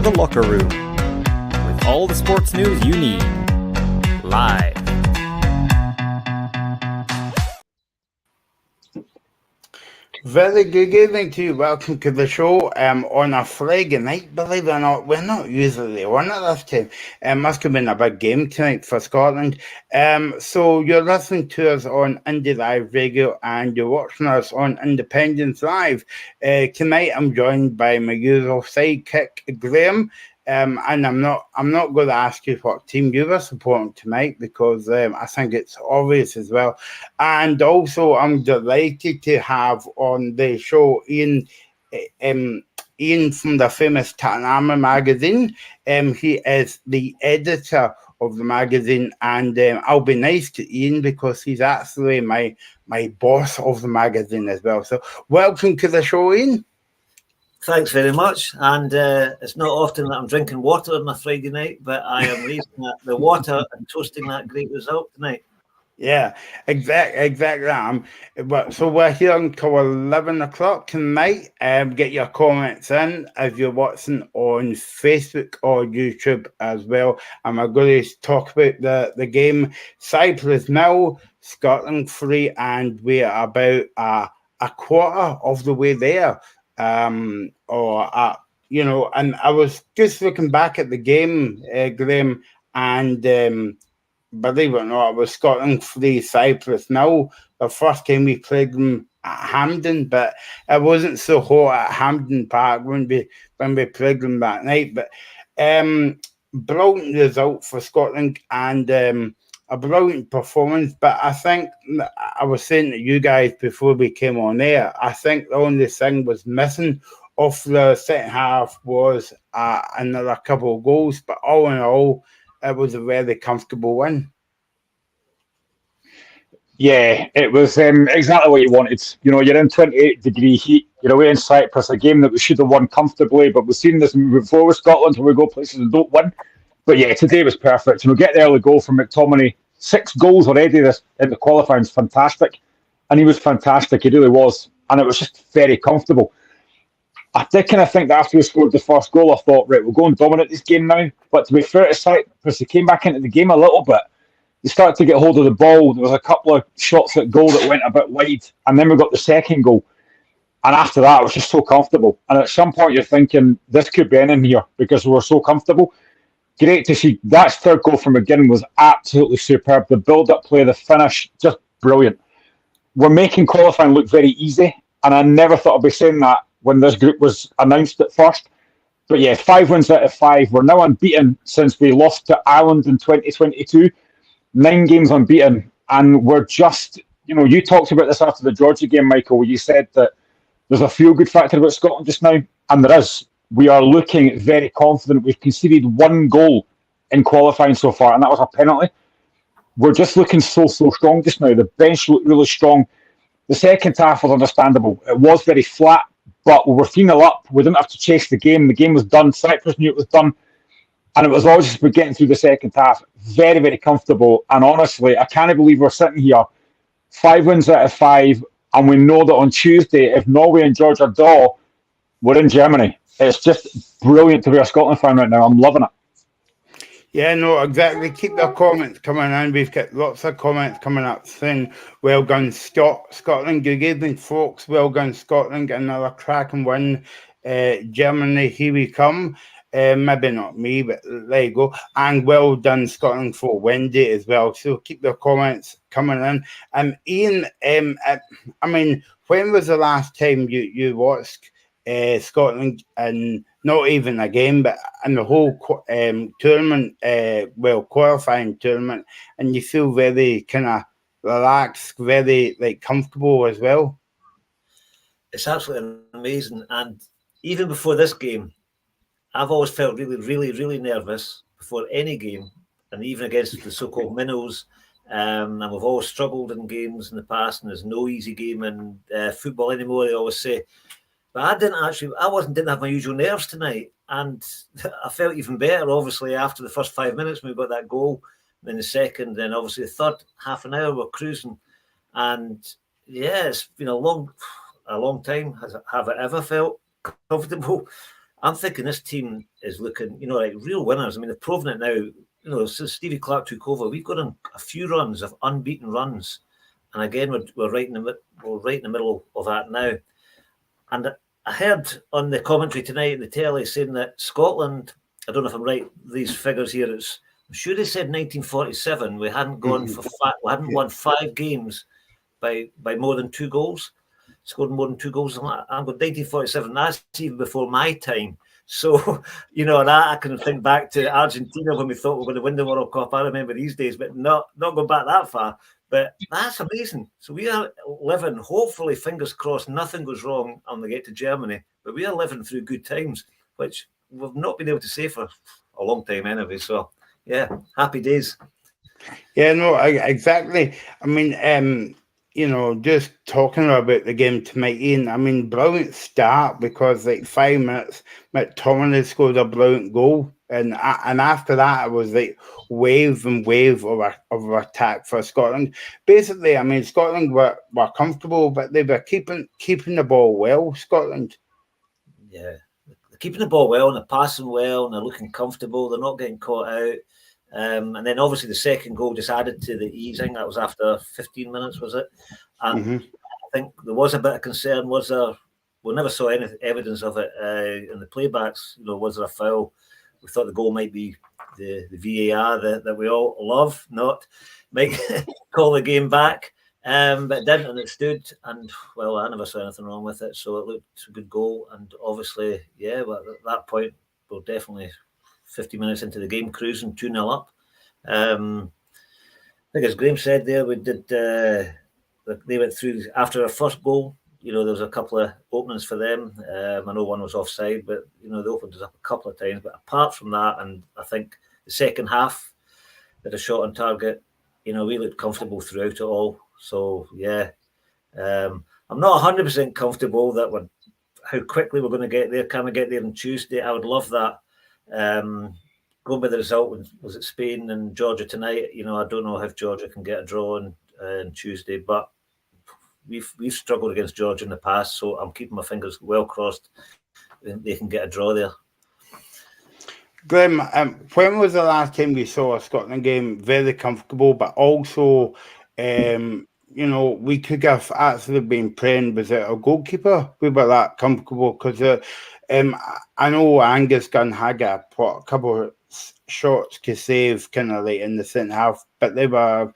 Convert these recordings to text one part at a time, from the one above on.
The Locker Room, with all the sports news you need, live. Very good evening to you. Welcome to the show on a Friday night. Believe it or not, we're not usually on at this time. It must have been a big game tonight for Scotland. So you're listening to us on Indie Live Radio and you're watching us on Independence Live. Tonight I'm joined by my usual sidekick, Graham. And I'm not going to ask you what team you were supporting tonight because I think it's obvious as well. And also, I'm delighted to have on the show Ian from the famous Tatanama magazine. He is the editor of the magazine, and I'll be nice to Ian because he's actually my boss of the magazine as well. So, welcome to the show, Ian. Thanks very much. And it's not often that I'm drinking water on a Friday night, but I am raising the water and toasting that great result tonight. Yeah, exactly. So we're here until 11 o'clock tonight. Get your comments in if you're watching on Facebook or YouTube as well. And we're going to talk about the game. Cyprus 0, Scotland 3, and we're about a quarter of the way there. And I was just looking back at the game, Graham, and believe it or not, it was Scotland 3, Cyprus 0. The first time we played them at Hampden, but it wasn't so hot at Hampden Park when we played them that night. But brilliant result for Scotland and a brilliant performance. But I think I was saying to you guys before we came on air, I think the only thing was missing off the second half was another couple of goals. But all in all, it was a very comfortable win. Yeah, it was exactly what you wanted. You know, you're in 28-degree heat. You're away in Cyprus, a game that we should have won comfortably, but we've seen this before with Scotland where we go places and don't win. But yeah, today was perfect. And we'll get the early goal from McTominay. 6 goals already this in the qualifying is fantastic. And he was fantastic. He really was. And it was just very comfortable. I did kind of think that after we scored the first goal, I thought, right, we'll go and dominate this game now. But to be fair to Cyprus, they came back into the game a little bit. They started to get hold of the ball. There was a couple of shots at goal that went a bit wide. And then we got the second goal. And after that, it was just so comfortable. And at some point, you're thinking, this could be in here because we were so comfortable. Great to see. That third goal from McGinn was absolutely superb. The build-up play, the finish, just brilliant. We're making qualifying look very easy. And I never thought I'd be saying that when this group was announced at first. But yeah, 5 wins out of 5. We're now unbeaten since we lost to Ireland in 2022. 9 games unbeaten. And we're just, you talked about this after the Georgia game, Michael, where you said that there's a feel-good factor about Scotland just now. And there is. We are looking very confident. We've conceded 1 goal in qualifying so far, and that was a penalty. We're just looking so strong just now. The bench looked really strong. The second half was understandable. It was very flat, but we were 3-0 up. We didn't have to chase the game. The game was done. Cyprus knew it was done. And it was all just about getting through the second half. Very, very comfortable. And honestly, I can't believe we're sitting here 5 wins out of 5, and we know that on Tuesday, if Norway and Georgia draw, we're in Germany. It's just brilliant to be a Scotland fan right now. I'm loving it. Yeah, no, exactly. Keep the comments coming in. We've got lots of comments coming up soon. Well done, Scotland. Good evening, folks. Well done, Scotland. Another cracking win. Germany, here we come. Maybe not me, but there you go. And well done, Scotland, for Wendy as well. So keep the comments coming in. Ian, I mean, when was the last time you watched Scotland, and not even a game, but in the whole tournament, qualifying tournament, and you feel very kind of relaxed, very comfortable as well? It's absolutely amazing. And even before this game, I've always felt really, really, really nervous before any game, and even against the so-called minnows. And we've always struggled in games in the past, and there's no easy game in football anymore, they always say. But I didn't have my usual nerves tonight. And I felt even better, obviously, after the first 5 minutes when we got that goal. Then the second, then obviously the third half an hour, we're cruising. And yeah, it's been a long time. Have I ever felt comfortable? I'm thinking this team is looking, like real winners. I mean, they've proven it now. Since Stevie Clark took over, we've got a few runs of unbeaten runs, and again, we're right in the middle of that now. And I heard on the commentary tonight in the telly saying that Scotland, I don't know if I'm right, these figures here, I'm sure they said 1947 we hadn't gone we hadn't won 5 games by more than 2 goals, scored more than 2 goals. I'm going 1947, that's even before my time. So, and I can think back to Argentina when we thought we were going to win the World Cup. I remember these days, but not going back that far. But that's amazing. So we are living, hopefully, fingers crossed, nothing goes wrong and we get to Germany. But we are living through good times, which we've not been able to say for a long time anyway. So, yeah, happy days. Yeah, no, exactly. I mean, just talking about the game tonight, Ian, I mean, brilliant start because 5 minutes, McTominay scored a brilliant goal. And after that, it was wave and wave of attack for Scotland. Basically, I mean, Scotland were comfortable, but they were keeping the ball well, Scotland. Yeah, they're keeping the ball well and they're passing well and they're looking comfortable. They're not getting caught out. And then obviously the second goal just added to the ease. I think that was after 15 minutes, was it? And I think there was a bit of concern. Was there? We never saw any evidence of it in the playbacks. Was there a foul? We thought the goal might be the VAR that we all love, might call the game back. But it didn't, and it stood. And, well, I never saw anything wrong with it. So it looked a good goal. And obviously, yeah, but at that point, we're definitely 50 minutes into the game, cruising 2-0 up. I think as Graham said there, we did. They went through after our first goal. There was a couple of openings for them. I know one was offside, but they opened us up a couple of times. But apart from that, and I think the second half, with a shot on target, we looked comfortable throughout it all. So yeah, I'm not 100% comfortable that how quickly we're going to get there. Can we get there on Tuesday? I would love that. Going by the result, was it Spain and Georgia tonight? I don't know if Georgia can get a draw on Tuesday, but we've struggled against Georgia in the past, so I'm keeping my fingers well crossed they can get a draw there. Graham, when was the last time we saw a Scotland game very comfortable, but also, we could have actually been playing without a goalkeeper? We were that comfortable because I know Angus Gunn had a couple of shots to save kind of in the second half, but they were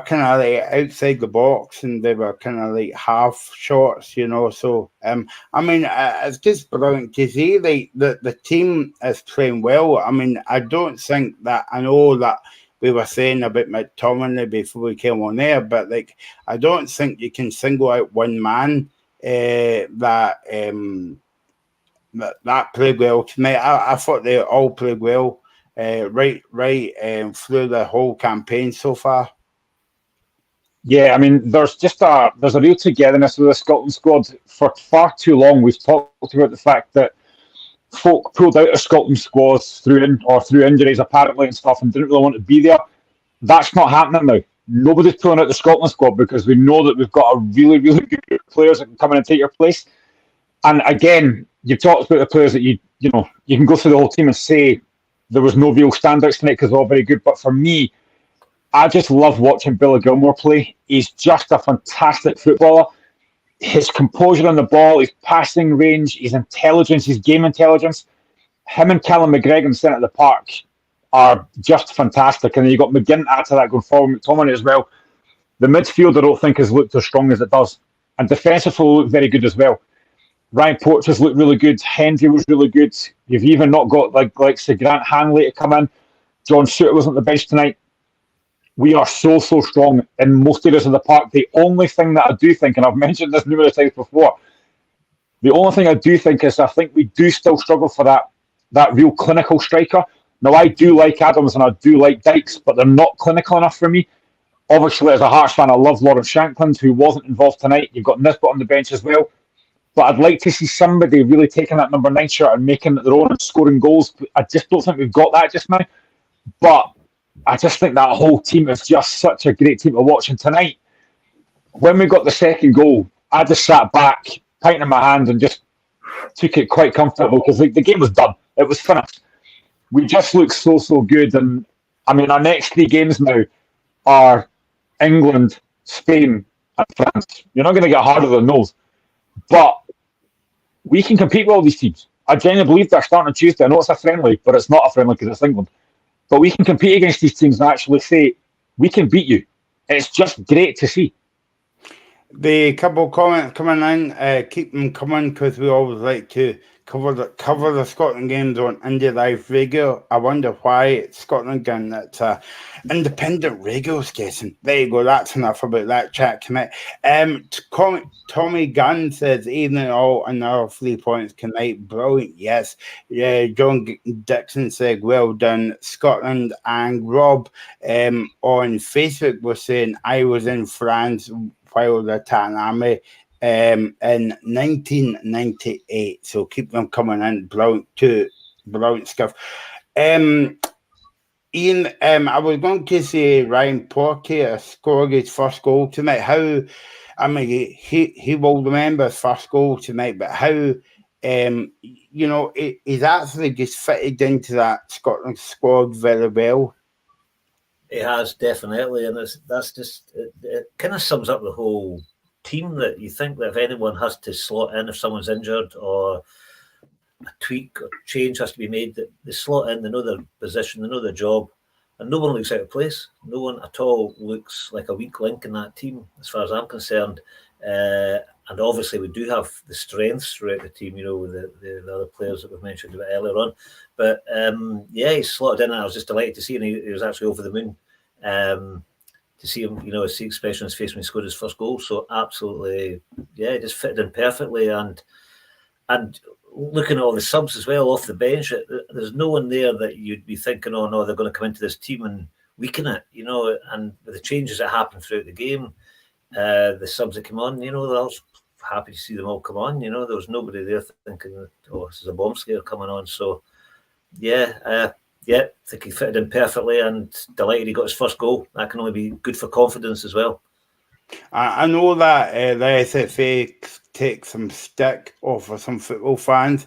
kind of outside the box and they were kind of half shots, So, I mean, it's just brilliant to see the team is playing well. I mean, I don't think that, I know that we were saying about McTominay before we came on there, but I don't think you can single out one man that played well tonight. I thought they all played well, right through the whole campaign so far. Yeah, I mean, there's a real togetherness with the Scotland squad. For far too long, we've talked about the fact that folk pulled out of Scotland squads through injuries apparently and stuff and didn't really want to be there. That's not happening now. Nobody's pulling out the Scotland squad because we know that we've got a really, really good group of players that can come in and take your place. And again, you've talked about the players that you can go through the whole team and say there was no real standouts tonight because they're all very good. But for me, I just love watching Billy Gilmore play. He's just a fantastic footballer. His composure on the ball, his passing range, his intelligence, his game intelligence. Him and Callum McGregor in the centre of the park are just fantastic. And then you've got McGinn to add to that going forward, McTominay as well. The midfield I don't think has looked as strong as it does. And defensively looked very good as well. Ryan Porteous looked really good. Hendry was really good. You've even not got like say Grant Hanley to come in. John Shooter was on the bench tonight. We are so strong in most areas of the park. The only thing that I do think, and I've mentioned this numerous times before, the only thing I do think is I think we do still struggle for that real clinical striker. Now, I do like Adams and I do like Dykes, but they're not clinical enough for me. Obviously, as a Hearts fan, I love Lawrence Shankland, who wasn't involved tonight. You've got Nisbet on the bench as well. But I'd like to see somebody really taking that number 9 shirt and making it their own and scoring goals. I just don't think we've got that just now. But I just think that whole team is just such a great team to watch. And tonight, when we got the second goal, I just sat back, pint in my hand, and just took it quite comfortable because the game was done. It was finished. We just look so good. And I mean, our next 3 games now are England, Spain, and France. You're not going to get harder than those. But we can compete with all these teams. I genuinely believe they're starting on Tuesday. I know it's a friendly, but it's not a friendly because it's England. But we can compete against these teams and actually say, we can beat you. It's just great to see. The couple of comments coming in, keep them coming because we always like to cover the Scotland games on Indie Live Radio. I wonder why it's Scotland game that's independent radio station. There you go, that's enough about that chat tonight. Tommy Gunn says, evening all, another 3 points tonight. Brilliant, yes. Yeah, John Dixon said, well done, Scotland. And Rob on Facebook was saying, I was in France while the Tanami in 1998. So keep them coming in. Brilliant stuff. Ian, I was going to say Ryan Porter scored his first goal tonight. He will remember his first goal tonight, but how, he's actually just fitted into that Scotland squad very well. It has, definitely, and that's just it kind of sums up the whole team, that you think that if anyone has to slot in, if someone's injured or a tweak or change has to be made, that they slot in, they know their position, they know their job, and no one looks out of place. No one at all looks like a weak link in that team, as far as I'm concerned. And obviously, we do have the strengths throughout the team, with the other players that we've mentioned a bit earlier on. But he's slotted in, and I was just delighted to see him. He was actually over the moon to see him, see the expression on his face when he scored his first goal. So absolutely, just fitted in perfectly. And looking at all the subs as well off the bench, there's no one there that you'd be thinking, oh no, they're going to come into this team and weaken it, And with the changes that happened throughout the game, the subs that come on, I was happy to see them all come on. There was nobody there thinking, oh, this is a bomb scare coming on. So, I think he fitted in perfectly, and delighted he got his first goal. That can only be good for confidence as well. I know that the SFA takes some stick off of some football fans,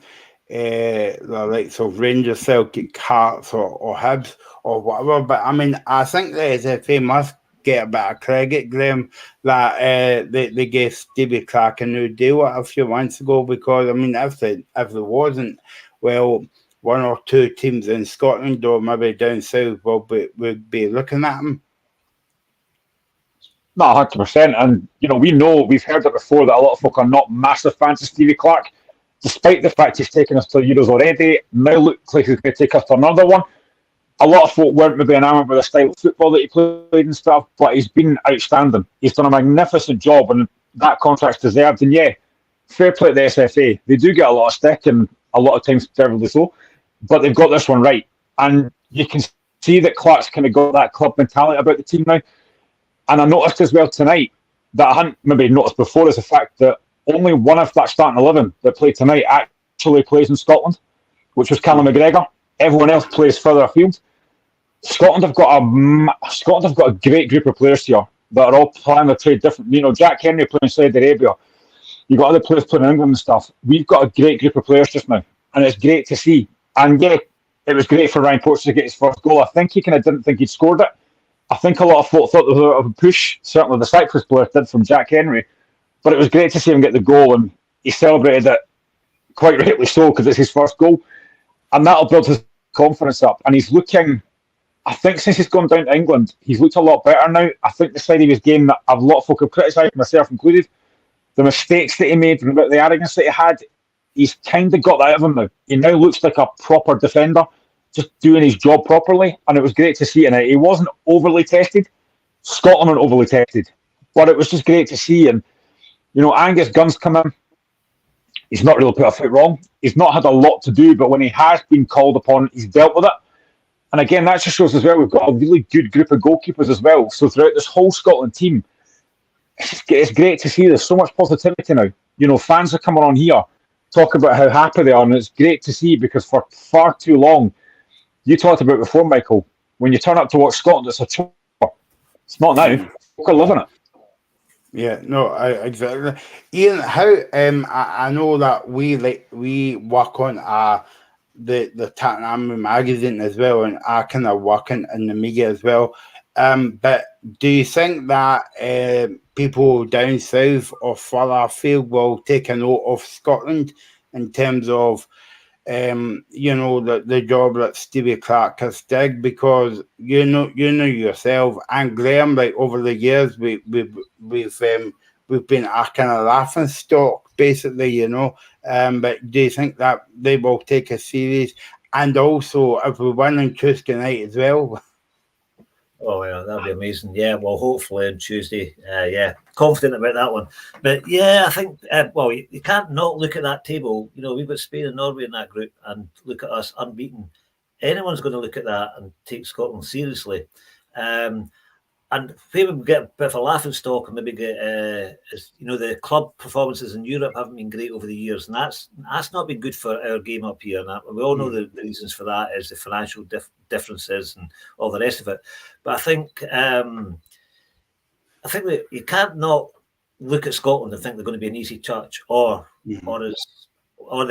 the likes of Rangers, Celtic, Hearts, or Hibs, or whatever. But I mean, I think the SFA must get a bit of credit, Graham, that they gave Stevie Clark a new deal a few months ago, because I mean, if there wasn't, well, 1 or 2 teams in Scotland or maybe down south would be looking at him. Not 100%. And, we've heard it before that a lot of folk are not massive fans of Stevie Clark, despite the fact he's taken us to Euros already. Now looks like he's going to take us to another one. A lot of folk weren't maybe enamoured with the style of football that he played and stuff, but he's been outstanding. He's done a magnificent job, and that contract's deserved. And fair play to the SFA. They do get a lot of stick, and a lot of times deservedly so, but they've got this one right. And you can see that Clark's kind of got that club mentality about the team now. And I noticed as well tonight, that I hadn't maybe noticed before, is the fact that only one of that starting 11 that played tonight actually plays in Scotland, which was Callum McGregor. Everyone else plays further afield. Scotland have got a great group of players here that are all playing their trade different. Jack Henry playing Saudi Arabia. You've got other players playing in England and stuff. We've got a great group of players just now, and it's great to see. And it was great for Ryan Porter to get his first goal. I think he kind of didn't think he'd scored it. I think a lot of folk thought there was a push, certainly the Cyprus player did, from Jack Henry. But it was great to see him get the goal, and he celebrated it quite rightly so, because it's his first goal. And that'll build his confidence up. And he's looking, I think since he's gone down to England, he's looked a lot better now. I think the side of his game that a lot of folk have criticised, myself included, the mistakes that he made and the arrogance that he had, he's kind of got that out of him now. He now looks like a proper defender, just doing his job properly, and it was great to see tonight. He wasn't overly tested. Scotland weren't overly tested, but it was just great to see. And, Angus Gunn's come in. He's not really put a foot wrong. He's not had a lot to do, but when he has been called upon, he's dealt with it. And again, that just shows as well, we've got a really good group of goalkeepers as well. So throughout this whole Scotland team, it's great to see there's so much positivity now. Fans are coming on here, talking about how happy they are, and it's great to see, because for far too long, you talked about before, Michael, when you turn up to watch Scotland, it's a chore. It's not now. Folk are loving it. Yeah, no, exactly. Ian, how I know that we work on the Tatnami magazine as well, and I kind of work in the media as well. But do you think that people down south or further afield will take a note of Scotland in terms of the job that Stevie Clark has did? Because you know yourself and Graham, like over the years, we've been a kind of laughing stock, basically, But do you think that they will take a series? And also, if we win on Tuesday night as well, Oh, well, that'd be amazing. Yeah, well, hopefully on Tuesday. Yeah, confident about that one. But yeah, I think, well, you can't not look at that table. We've got Spain and Norway in that group and look at us unbeaten. Anyone's going to look at that and take Scotland seriously. And maybe we get a bit of a laughing stock and maybe get, the club performances in Europe haven't been great over the years. And that's not been good for our game up here. And we all know the reasons for that is the financial differences and all the rest of it. But I think that you can't not look at Scotland and think they're going to be an easy touch or they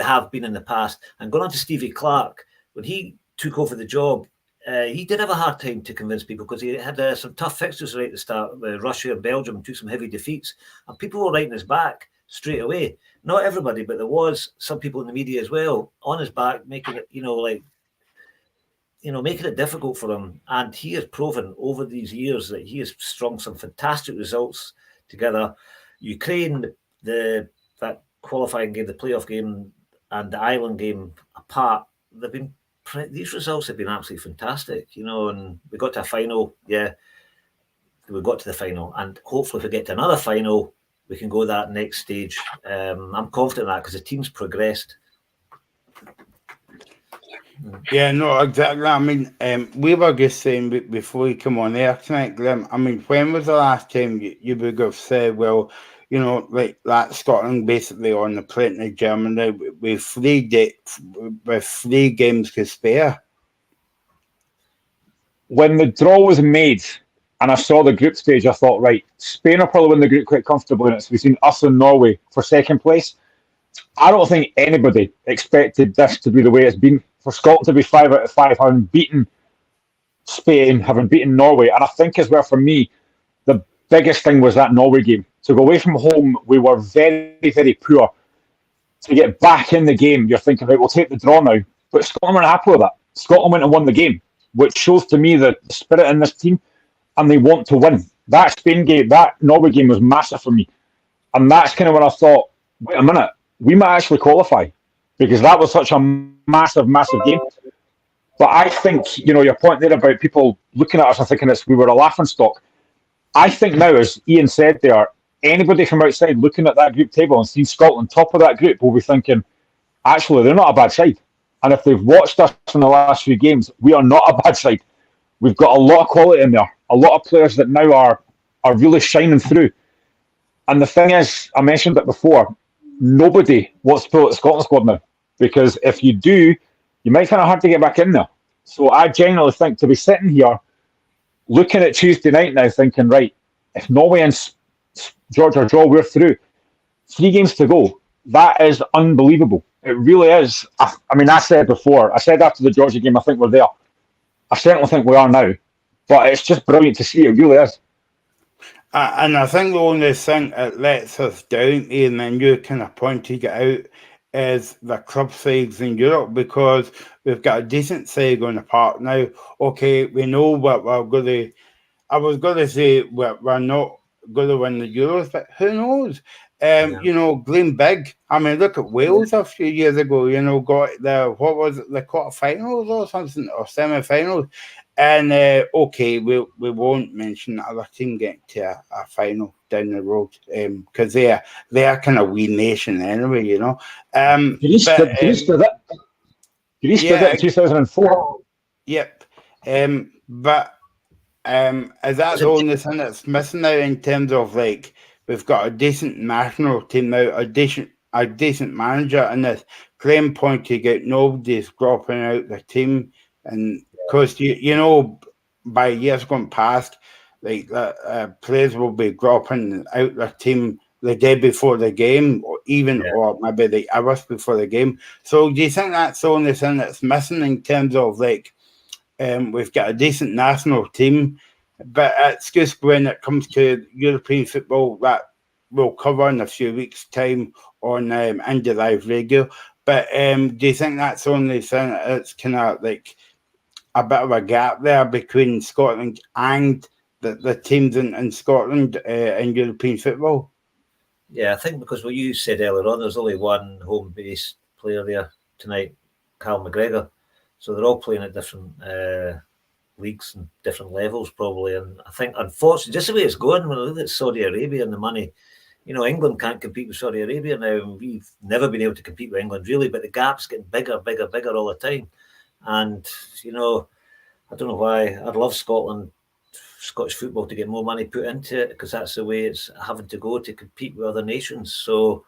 have been in the past. And going on to Stevie Clark, when he took over the job, he did have a hard time to convince people because he had some tough fixtures right at the start with Russia and Belgium and took some heavy defeats. And people were writing his back straight away. Not everybody, but there was some people in the media as well on his back, making it, making it difficult for him. And he has proven over these years that he has strung some fantastic results together. Ukraine, that qualifying game, the playoff game, and the Ireland game apart, these results have been absolutely fantastic, and we got to a final. Yeah, we got to the final, and hopefully if we get to another final, we can go that next stage. I'm confident in that because the team's progressed. Yeah, no, exactly. I mean, we were just saying before we come on air tonight, Glenn, I mean, when was the last time you would have said, well, like that Scotland basically on the plate in Germany with 3 games to spare? When the draw was made and I saw the group stage, I thought, right, Spain will probably win the group quite comfortably, and it's between us and Norway for second place. I don't think anybody expected this to be the way it's been. For Scotland to be 5 out of 5, having beaten Spain, having beaten Norway, and I think as well for me, the biggest thing was that Norway game. To go away from home, we were very, very poor. To get back in the game, you're thinking, right, we'll take the draw now. But Scotland were happy with that. Scotland went and won the game, which shows to me the spirit in this team, and they want to win. That Spain game, that Norway game was massive for me. And that's kind of when I thought, wait a minute, we might actually qualify, because that was such a massive, massive game. But I think, your point there about people looking at us and thinking we were a laughing stock. I think now, as Ian said there, anybody from outside looking at that group table and seeing Scotland top of that group will be thinking, actually, they're not a bad side. And if they've watched us in the last few games, we are not a bad side. We've got a lot of quality in there, a lot of players that now are really shining through. And the thing is, I mentioned it before, nobody wants to pull out the Scotland squad now, because if you do, you might find it hard to get back in there. So I genuinely think to be sitting here, looking at Tuesday night now, thinking, right, if Norway and Georgia draw, we're through. 3 games to go. That is unbelievable. It really is. I mean, I said before, I said after the Georgia game, I think we're there. I certainly think we are now. But it's just brilliant to see. It really is. And I think the only thing that lets us down, Ian, and you kind of pointed it out, is the club sides in Europe, because we've got a decent side on the park now. Okay, we know what we're going to... I was going to say we're not going to win the Euros, but who knows? Glenn Big. I mean, look at Wales a few years ago, got the quarterfinals or something, or semi-finals. And okay, we won't mention the other team getting to a final down the road, because they're kind of wee nation anyway, Greece did it in 2004. Yep. But is that the only thing that's missing now in terms of, like, we've got a decent national team now, a decent manager, and this Graham pointed out nobody's dropping out the team, and because by years gone past, like that players will be dropping out their team the day before the game, or even or maybe the hours before the game. So do you think that's the only thing that's missing in terms of like we've got a decent national team, but it's just when it comes to European football that we'll cover in a few weeks' time on Indie Live Radio. But do you think that's the only thing that's kind of like a bit of a gap there between Scotland and the teams in Scotland in European football? Yeah, I think because what you said earlier on, there's only one home-based player there tonight, Cal McGregor. So they're all playing at different leagues and different levels, probably. And I think, unfortunately, just the way it's going, when I look at Saudi Arabia and the money, England can't compete with Saudi Arabia now. And we've never been able to compete with England, really, but the gap's getting bigger all the time. And, I don't know why. I'd love Scottish football to get more money put into it, because that's the way it's having to go to compete with other nations. So,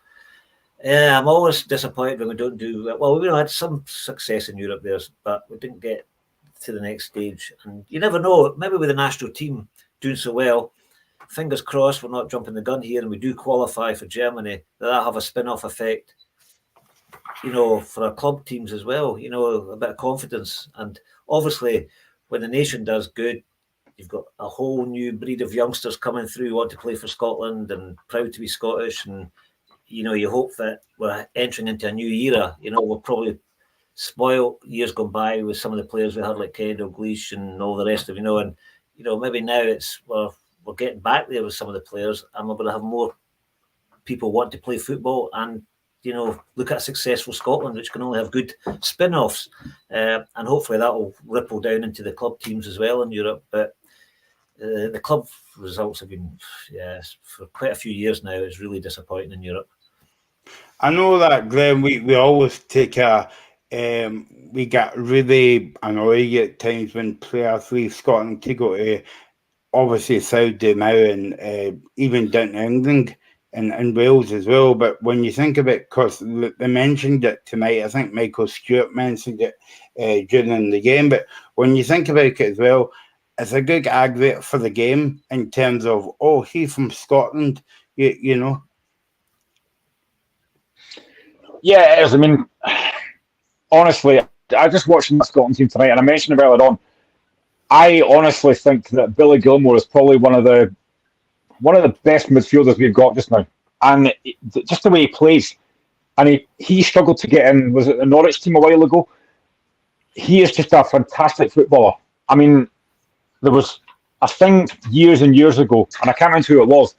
yeah, I'm always disappointed when we don't do well. We had some success in Europe there, but we didn't get to the next stage. And you never know. Maybe with the national team doing so well, fingers crossed, we're not jumping the gun here, and we do qualify for Germany. That'll have a spin-off effect, for our club teams as well. A bit of confidence, and obviously, when the nation does good, you've got a whole new breed of youngsters coming through who want to play for Scotland and proud to be Scottish. And, you hope that we're entering into a new era. We're probably spoiled years gone by with some of the players we had, like Ken Dalglish and all the rest of, and, maybe now we're getting back there with some of the players, and we're going to have more people want to play football and, look at successful Scotland, which can only have good spin-offs. And hopefully that will ripple down into the club teams as well in Europe. But the club results have been, for quite a few years now, it's really disappointing in Europe. I know that, Glenn, we always take we get really annoyed at times when players leave Scotland to go to, obviously, Saudi now and even down to England and Wales as well. But when you think of it, because they mentioned it tonight, I think Michael Stewart mentioned it during the game, but when you think about it as well, it's a good advert for the game in terms of, he's from Scotland, you know. Yeah, it is. I mean, honestly, I just watched the Scotland team tonight, and I mentioned it earlier on. I honestly think that Billy Gilmour is probably one of the best midfielders we've got just now, and just the way he plays. And he struggled to get in. Was it the Norwich team a while ago? He is just a fantastic footballer. I mean, there was a thing years and years ago, and I can't remember who it was,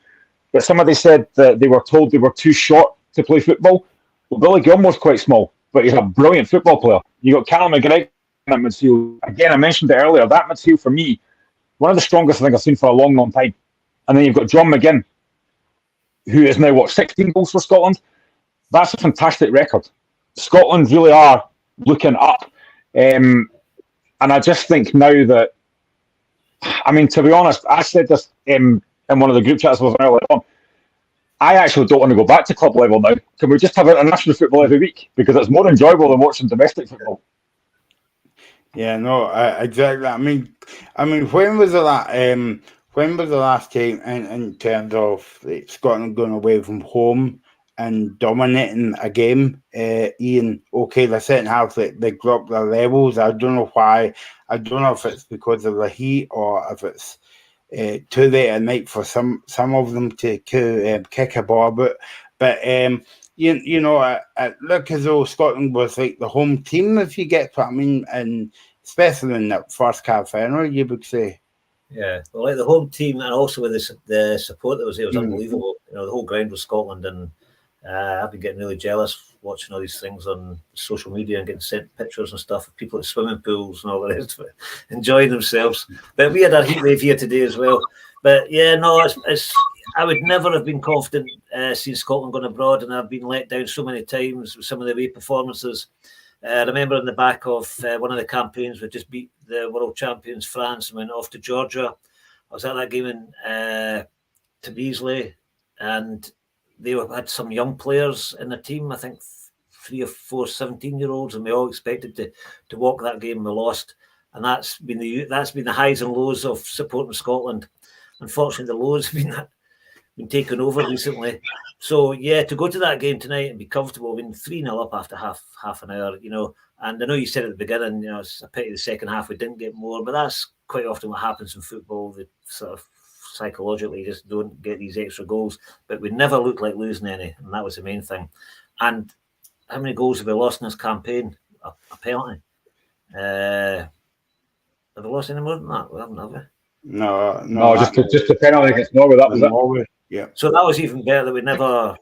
but somebody said that they were told they were too short to play football. Well, Billy Gilmour's quite small, but he's a brilliant football player. You got Callum McGregor in that midfield. Again, I mentioned it earlier. That midfield for me, one of the strongest I think I've seen for a long, long time. And then you've got John McGinn, who is now 16 goals for Scotland. That's a fantastic record. Scotland really are looking up, and I just think now that, I mean, to be honest, I said this in one of the group chats with earlier on. I actually don't want to go back to club level now. Can we just have international football every week? Because it's more enjoyable than watching domestic football. Yeah, no, exactly. I mean, when was the last time in terms of like, Scotland going away from home and dominating a game? Ian, okay, the second half they dropped their levels. I don't know why. I don't know if it's because of the heat or if it's too late at night for some of them to kick a ball. But you know, it looked as though Scotland was like the home team, if you get what I mean, and especially in that first half final, you would say. Yeah, well, like the home team, and also with the support that was there was unbelievable. The whole ground was Scotland, and I've been getting really jealous watching all these things on social media and getting sent pictures and stuff of people at swimming pools and all the rest of it, enjoying themselves. But we had a heat wave here today as well. But yeah, no, it's I would never have been confident seeing Scotland going abroad, and I've been let down so many times with some of the away performances. I remember in the back of one of the campaigns, we just beat the world champions France and went off to Georgia. I was at that game in to Beasley, and they had some young players in the team, I think 3 or 4 17-year-olds, and we all expected to walk that game, and we lost. And that's been the highs and lows of supporting Scotland. unfortunately, the lows have been taken over recently. So yeah, to go to that game tonight and be comfortable, I mean 3-0 up after half an hour, and I know you said at the beginning, it's a pity the second half we didn't get more, but that's quite often what happens in football. They sort of psychologically just don't get these extra goals, but we never looked like losing any, and that was the main thing. And how many goals have we lost in this campaign? A penalty. Have we lost any more than that? We haven't, have we? No, just a penalty against Norway. That was it. Norway. Yeah. So that was even better that we never,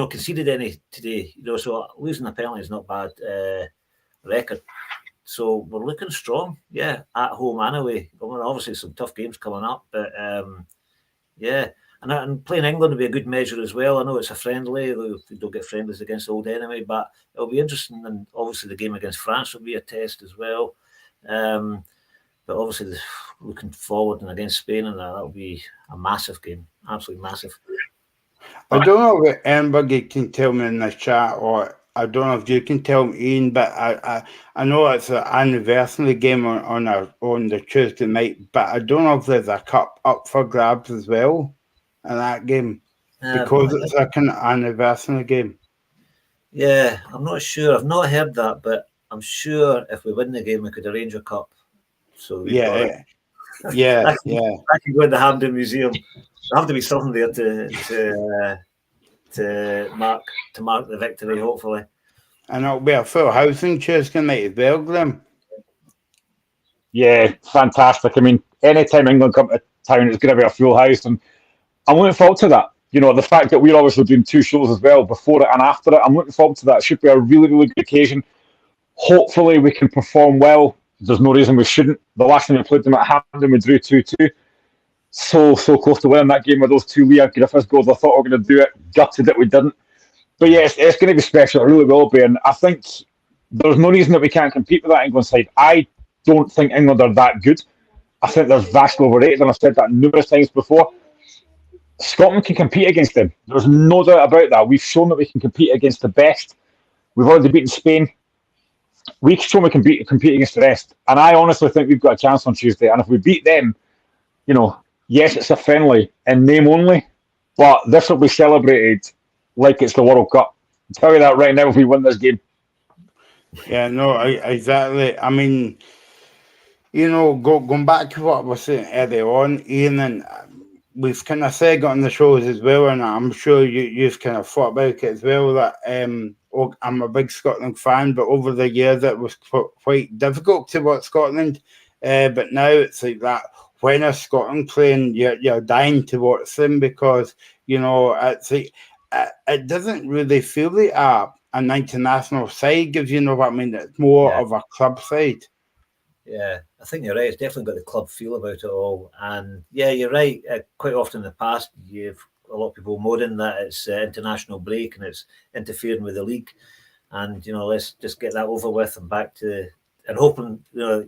conceded any today. So losing a penalty is not bad record. So we're looking strong, yeah, at home and away. Obviously, some tough games coming up, but yeah. And playing England will be a good measure as well. I know it's a friendly, we don't get friendlies against the old enemy, but it'll be interesting. And obviously, the game against France will be a test as well. But obviously, looking forward and against Spain, and that'll be a massive game, absolutely massive. I don't know if anybody can tell me in the chat, or I don't know if you can tell me, Ian, but I know it's an anniversary game on the Tuesday night, but I don't know if there's a cup up for grabs as well in that game, because it's like an anniversary game. Yeah, I'm not sure. I've not heard that, but I'm sure if we win the game, we could arrange a cup. So yeah. I can go in the Hampden Museum. There'll have to be something there to mark the victory, hopefully. And it'll be a full house on Tuesday night as well, Graham. Yeah, fantastic. I mean, anytime England come to town, it's going to be a full house, and I'm looking forward to that. The fact that we're obviously doing 2 shows as well, before it and after it, I'm looking forward to that. It should be a really, really good occasion. Hopefully, we can perform well. There's no reason we shouldn't. The last time we played them at Hampden, we drew 2-2. So close to winning that game with those 2 Leah Griffiths goals. I thought we were going to do it. Gutted that we didn't. But yeah, it's going to be special. It really will be. And I think there's no reason that we can't compete with that England side. I don't think England are that good. I think they're vastly overrated, and I've said that numerous times before. Scotland can compete against them. There's no doubt about that. We've shown that we can compete against the best. We've already beaten Spain. We've shown we can compete against the rest. And I honestly think we've got a chance on Tuesday. And if we beat them, yes, it's a friendly in name only, but this will be celebrated like it's the World Cup. I'll tell you that right now if we win this game. Yeah, no, exactly. I mean, going back to what I was saying earlier on, Ian, and we've kind of said on the shows as well, and I'm sure you've kind of thought about it as well, that I'm a big Scotland fan, but over the years it was quite difficult to watch Scotland. But now it's like that. When is Scotland playing? You're dying to watch them, because it's like it doesn't really feel like an international side, if you know what I mean. It's more of a club side. Yeah, I think you're right. It's definitely got the club feel about it all. And yeah, you're right. Quite often in the past, you've a lot of people moaning that it's international break and it's interfering with the league. And, let's just get that over with and back to, and hoping,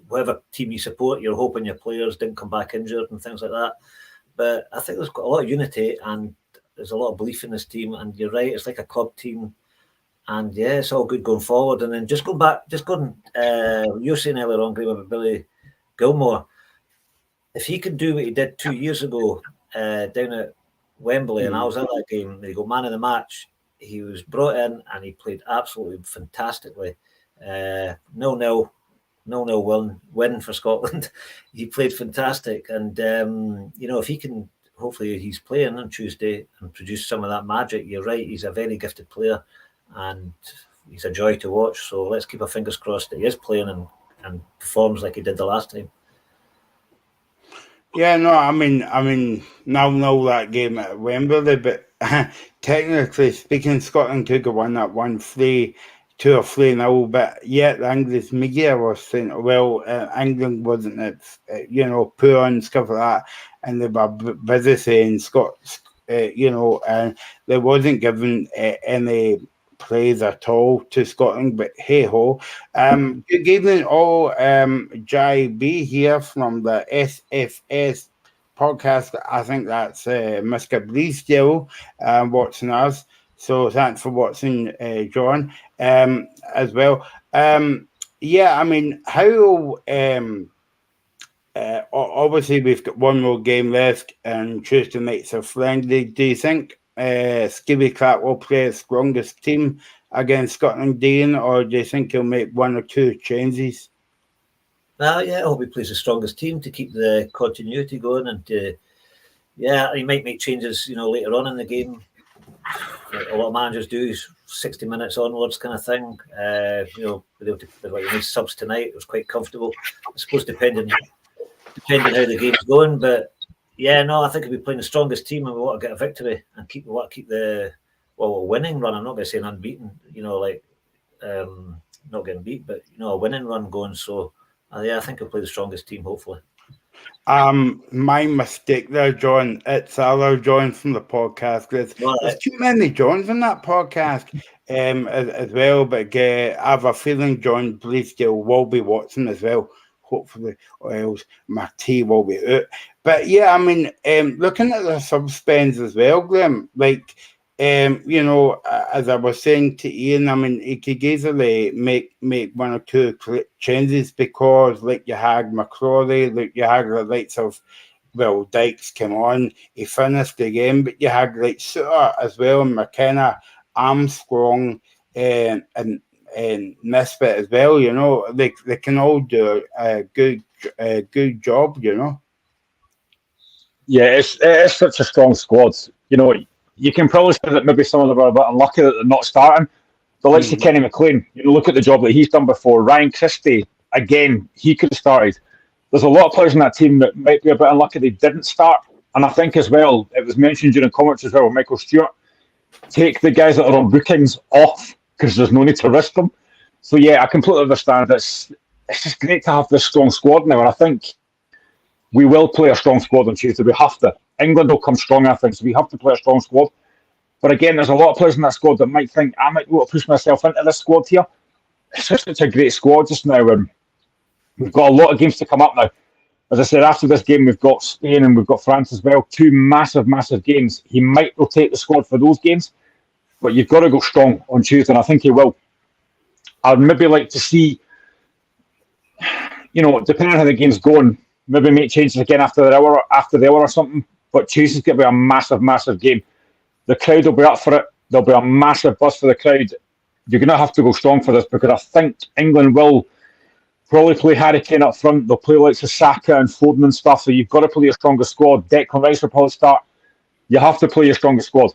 whatever team you support, you're hoping your players didn't come back injured and things like that. But I think there's got a lot of unity and there's a lot of belief in this team. And you're right, it's like a club team. And yeah, it's all good going forward. And then you were saying earlier on, Graham, about Billy Gilmore. If he could do what he did 2 years ago down at Wembley, and I was at that game, they go man of the match. He was brought in and he played absolutely fantastically. 0-0 win for Scotland. He played fantastic. And, if he can, hopefully he's playing on Tuesday and produce some of that magic. You're right, he's a very gifted player. And he's a joy to watch. So let's keep our fingers crossed that he is playing and performs like he did the last time. Yeah, no, I mean, now that game at Wembley, but technically speaking, Scotland could have won that 1-3, 2 or 3-0. But yet the English media was saying, well, England wasn't, poor and stuff like that, and they were busy saying Scots, and they wasn't given any plays at all to Scotland, but hey ho. Good evening all. Jai B here from the SFS podcast. I think that's Mr. Bleasdale watching us. So thanks for watching, John, as well. Yeah, I mean, how Obviously, we've got one more game left, and Tuesday night's a friendly. Do you think Skibby Clark will play his strongest team against Scotland, Dean, or do you think he'll make one or two changes? Yeah, I hope he plays the strongest team to keep the continuity going, and he might make changes, later on in the game. Like a lot of managers do, 60 minutes onwards kind of thing. Like subs tonight, it was quite comfortable. I suppose depending how the game's going, but I think we'll be playing the strongest team, and we want to get a victory and keep the winning run. I'm not going to say an unbeaten, not getting beat, but a winning run going. So I think we'll play the strongest team, hopefully. My mistake there, John. It's other John from the podcast. There's too many Johns in that podcast as well, but I have a feeling John Bleasdale will be watching as well, hopefully, or else my tea will be out. But yeah, I mean, looking at the sub-spends as well, Graham, like, as I was saying to Ian, I mean, he could easily make one or two changes because, like, you had McCrory, like, you had the likes of, Dykes came on, he finished the game, but you had, like, Suter as well, and McKenna, Armstrong, and Nisbet as well, they can all do a good job, Yeah, it is such a strong squad. You can probably say that maybe some of them are a bit unlucky that they're not starting. But like Kenny McLean, look at the job that he's done before. Ryan Christie, again, he could have started. There's a lot of players in that team that might be a bit unlucky they didn't start. And I think as well, it was mentioned during comments as well with Michael Stewart, take the guys that are on bookings off because there's no need to risk them. So yeah, I completely understand. It's just great to have this strong squad now. And I think we will play a strong squad on Tuesday. We have to. England will come strong, I think, so we have to play a strong squad. But again, there's a lot of players in that squad that might think, I might want to push myself into this squad here. It's just such a great squad just now. We've got a lot of games to come up now. As I said, after this game, we've got Spain and we've got France as well. Two massive, massive games. He might rotate the squad for those games, but you've got to go strong on Tuesday, and I think he will. I'd maybe like to see, depending on how the game's going, maybe make changes again after the hour or something. But Tuesday's going to be a massive, massive game. The crowd will be up for it. There'll be a massive buzz for the crowd. You're going to have to go strong for this because I think England will probably play Harry Kane up front. They'll play like Saka and Foden and stuff. So you've got to play your strongest squad. Declan Rice will probably start. You have to play your strongest squad.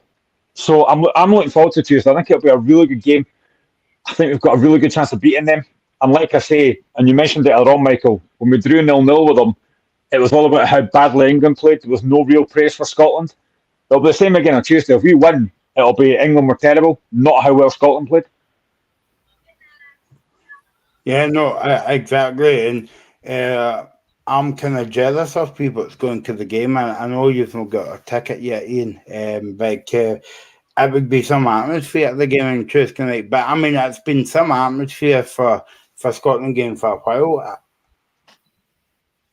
So I'm looking forward to Tuesday. I think it'll be a really good game. I think we've got a really good chance of beating them. And like I say, and you mentioned it earlier on, Michael, when we drew 0-0 with them, it was all about how badly England played. There was no real praise for Scotland. It'll be the same again on Tuesday. If we win, it'll be England were terrible, not how well Scotland played. Yeah, no, exactly. And I'm kind of jealous of people that's going to the game. I know you've not got a ticket yet, Ian. But it would be some atmosphere at the game on Tuesday night. But I mean, it's been some atmosphere for Scotland game for a while.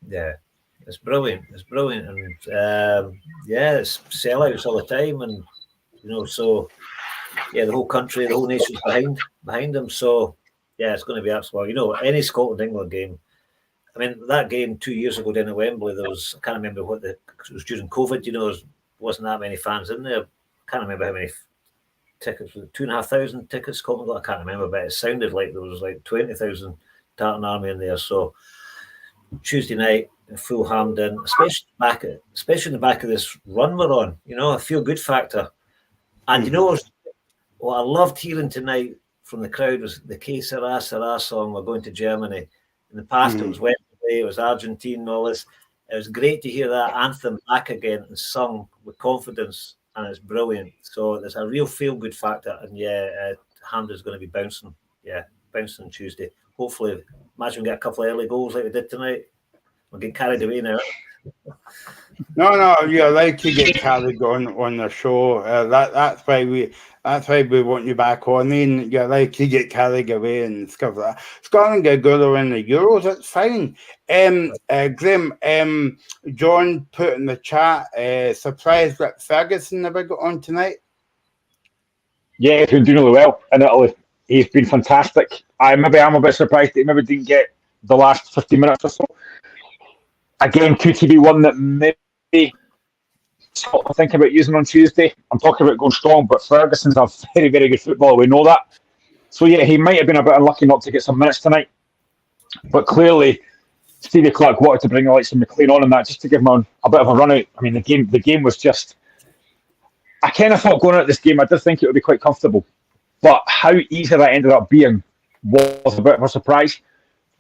Yeah. It's brilliant. It's brilliant, and it's sellouts all the time, and so the whole country, the whole nation's behind them. So it's going to be absolutely. Any Scotland England game. I mean, that game 2 years ago down at Wembley, there was, I can't remember it was during COVID. There wasn't that many fans in there. I can't remember how many tickets. 2,500 tickets Scotland got. I can't remember, but it sounded like there was like 20,000 Tartan Army in there. So Tuesday night, full hammed in, especially in the back of this run we're on. A feel good factor. And what I loved hearing tonight from the crowd was the Que Sera Sera song. We're going to Germany. In the past, it was Wembley, it was Argentine, and all this. It was great to hear that anthem back again and sung with confidence, and it's brilliant. So there's a real feel good factor, and Hamden's going to be bouncing. Yeah, bouncing on Tuesday. Hopefully, imagine we get a couple of early goals like we did tonight. We'll get carried away now. No, you're allowed to get carried on the show. That's why we want you back on. Then you're allowed to get carried away and stuff like that. Scotland get good in the Euros. That's fine. Graham, John put in the chat. Surprised that Ferguson never got on tonight. Yeah, he's been doing really well in Italy. He's been fantastic. I'm a bit surprised that he maybe didn't get the last 50 minutes or so. again, could he be one that maybe Scotland think about using on Tuesday? I'm talking about going strong, but Ferguson's a very, very good footballer. We know that. So yeah, he might have been a bit unlucky not to get some minutes tonight. But clearly, Stevie Clark wanted to bring the likes of McLean on that just to give him a bit of a run out. I mean, the game was just. I kind of thought going out this game, I did think it would be quite comfortable. But how easy that ended up being was a bit of a surprise.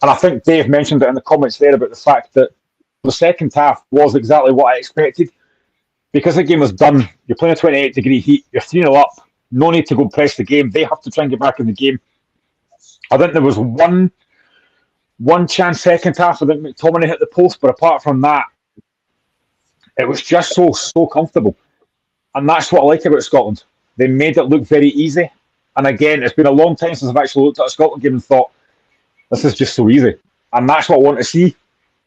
And I think Dave mentioned it in the comments there about the fact that the second half was exactly what I expected. Because the game was done, you're playing a 28-degree heat, you're 3-0 up, no need to go press the game. They have to try and get back in the game. I think there was one chance second half. I think McTominay hit the post, but apart from that, it was just so comfortable. And that's what I like about Scotland. They made it look very easy. And again, it's been a long time since I've actually looked at a Scotland game and thought, this is just so easy. And that's what I want to see.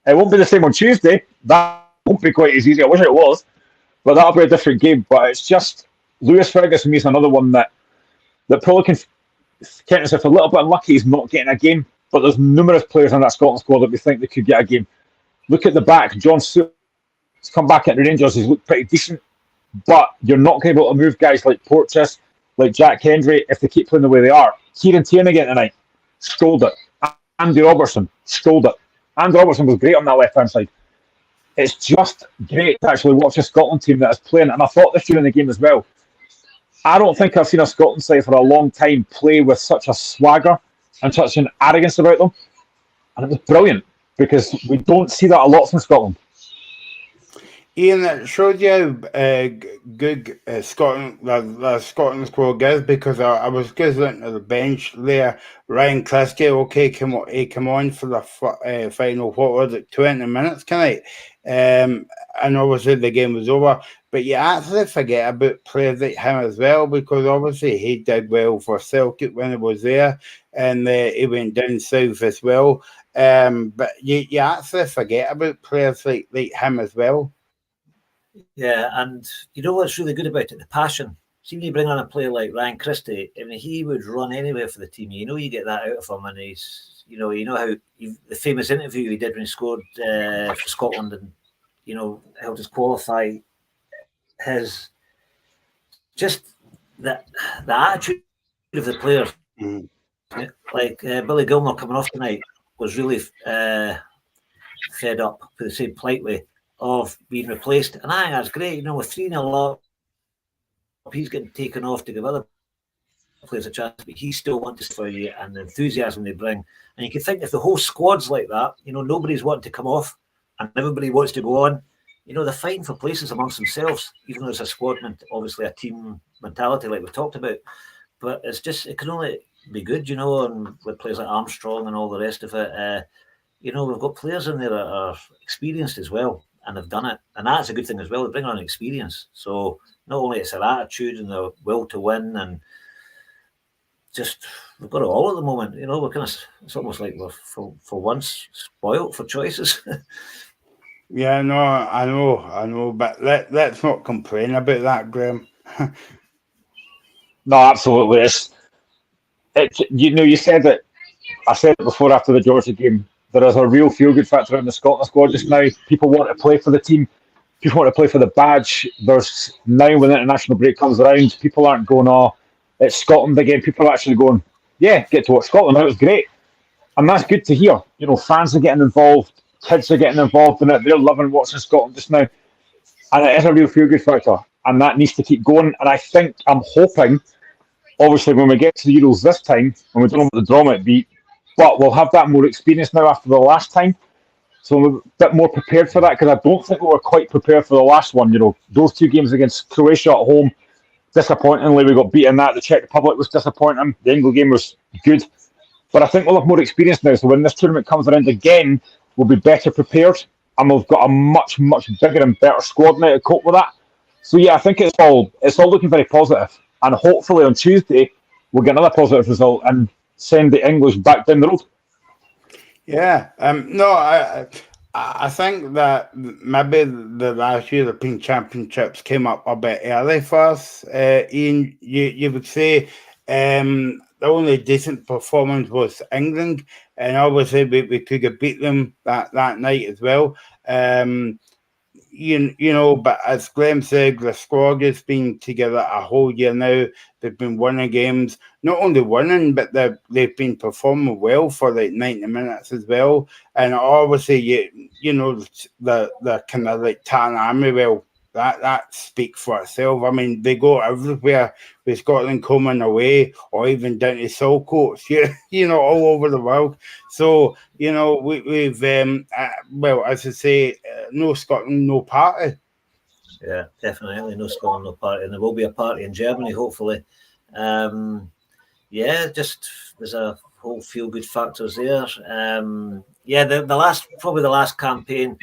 It won't be the same on Tuesday. That won't be quite as easy. I wish it was. But that'll be a different game. But it's just, Lewis Ferguson is another one that probably can count himself a little bit unlucky he's not getting a game. But there's numerous players in that Scotland squad that we think they could get a game. Look at the back. John Stewart has come back at the Rangers. He's looked pretty decent. But you're not going to be able to move guys like Porteous, like Jack Hendry, if they keep playing the way they are. Kieran Tierney again tonight. Stole it. Andy Robertson stole it. Andy Robertson was great on that left-hand side. It's just great to actually watch a Scotland team that is playing. And I thought this year in the game as well. I don't think I've seen a Scotland side for a long time play with such a swagger and such an arrogance about them. And it was brilliant because we don't see that a lot from Scotland. Ian, it showed you how good Scotland, the Scotland squad is, because I was just looking at the bench there. Ryan Christie, okay, he came on for the final, what was it, 20 minutes tonight? And obviously the game was over. But you actually forget about players like him as well, because obviously he did well for Celtic when he was there, and he went down south as well. But you actually forget about players like him as well. Yeah, and you know what's really good about it? The passion. See, when you bring on a player like Ryan Christie, I mean, he would run anywhere for the team. You know, you get that out of him, and he's, you know how the famous interview he did when he scored for Scotland, and helped us qualify. His just the attitude of the players, like Billy Gilmore coming off tonight, was really fed up, to say politely, of being replaced. And I think that's great. With 3-0 up, he's getting taken off to give other players a chance, but he still wants for you, and the enthusiasm they bring. And you can think if the whole squad's like that, nobody's wanting to come off and everybody wants to go on, they're fighting for places amongst themselves, even though it's a squad, obviously a team mentality like we've talked about. But it's just, it can only be good, and with players like Armstrong and all the rest of it, we've got players in there that are experienced as well, and have done it. And that's a good thing as well. They bring on experience. So not only it's their attitude and their will to win, and just, we've got it all at the moment. We're kind of, it's almost like we're for once spoiled for choices. Yeah, no, I know, but let's not complain about that, Graham. No, absolutely. You said it. I said it before after the Georgia game. There is a real feel-good factor in the Scotland squad just now. People want to play for the team. People want to play for the badge. There's now, when the international break comes around, people aren't going, oh, it's Scotland again. People are actually going, yeah, get to watch Scotland. That was great. And that's good to hear. Fans are getting involved. Kids are getting involved in it. They're loving watching Scotland just now. And it is a real feel-good factor. And that needs to keep going. And I'm hoping, obviously, when we get to the Euros this time, and we don't know what the draw might be, but we'll have that more experience now after the last time. So we're a bit more prepared for that, because I don't think we were quite prepared for the last one. Those two games against Croatia at home, disappointingly, we got beaten that. The Czech Republic was disappointing. The England game was good. But I think we'll have more experience now. So when this tournament comes around again, we'll be better prepared. And we've got a much, much bigger and better squad now to cope with that. So yeah, I think it's all looking very positive. And hopefully on Tuesday, we'll get another positive result and send the English back down the road. Yeah. No, I think that maybe the last European Championships came up a bit early for us. Ian, you would say there only decent performance was England, and obviously we could have beat them that night as well. You know, but as Graham said, the squad has been together a whole year now. They've been winning games, not only winning, but they've been performing well for like 90 minutes as well. And obviously, you know, the kind of like Tan Army, well, that speaks for itself. I mean, they go everywhere with Scotland coming away, or even down to Saltcoats, you know, all over the world. So, you know, we've well, as I say, no Scotland, no party. Yeah, definitely no Scotland, no party, and there will be a party in Germany, hopefully. Yeah, just there's a whole feel good factors there. Yeah, the last campaign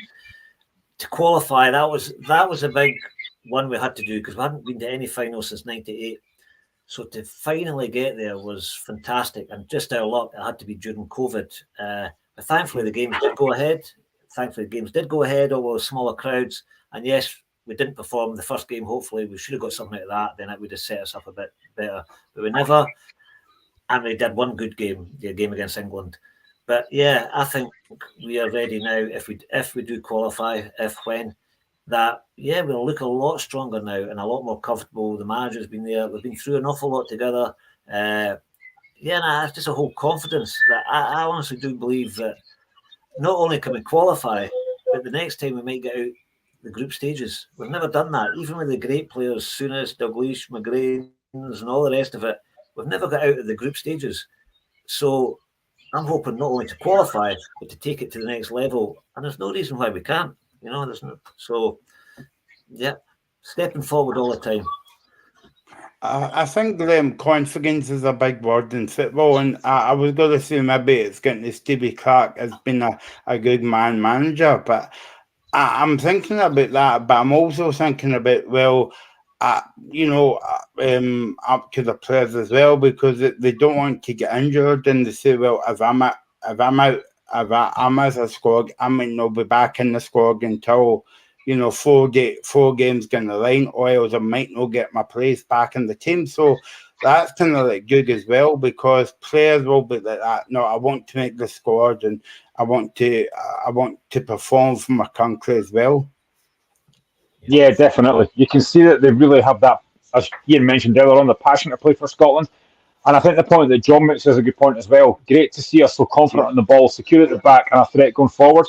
to qualify, that was a big one we had to do because we hadn't been to any final since '98. So to finally get there was fantastic, and just our luck, it had to be during COVID. But thankfully, the games did go ahead. Although smaller crowds. And yes, we didn't perform the first game. Hopefully, we should have got something out of that. Then it would have set us up a bit better. But we never. And we did one good game, the game against England. But yeah, I think we are ready now. If we do qualify, when that, yeah, we'll look a lot stronger now and a lot more comfortable. The manager's been there. We've been through an awful lot together. It's just a whole confidence that I honestly do believe that not only can we qualify, but the next time we might get out the group stages. We've never done that. Even with the great players, Souness, Dalglish, McGrains, and all the rest of it, we've never got out of the group stages. So I'm hoping not only to qualify, but to take it to the next level. And there's no reason why we can't. You know, there's no. So, yeah, stepping forward all the time. I think confidence is a big word in football, and I was going to say maybe it's getting to Stevie Clark as being a good manager, but I'm thinking about that. But I'm also thinking about, well, you know, up to the players as well, because they don't want to get injured, and they say, well, if I'm as a squad, I might not be back in the squad until, you know, 4 games down the line, or else I might not get my place back in the team. So that's kind of like good as well, because players will be like that. No, I want to make the squad, and I want to perform for my country as well. Yeah, definitely. You can see that they really have that, as Ian mentioned earlier on, the passion to play for Scotland. And I think the point that John makes is a good point as well. Great to see us so confident on the ball, secure at the back, and a threat going forward.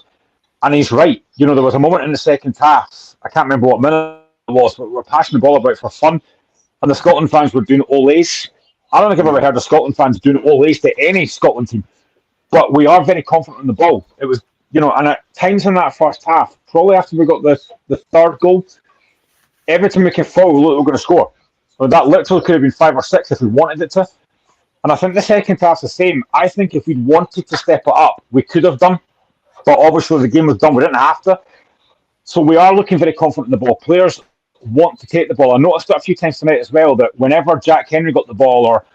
And he's right. You know, there was a moment in the second half, I can't remember what minute it was, but we were passing the ball about for fun. And the Scotland fans were doing olays. I don't think I've ever heard of Scotland fans doing olays to any Scotland team. But we are very confident on the ball. It was, you know, and at times in that first half, probably after we got the third goal, every time we came forward, we were going to score. So that literally could have been 5 or 6 if we wanted it to. And I think the second half's the same. I think if we'd wanted to step it up, we could have done. But obviously the game was done. We didn't have to. So we are looking very confident in the ball. Players want to take the ball. I noticed it a few times tonight as well, that whenever Jack Henry got the ball, or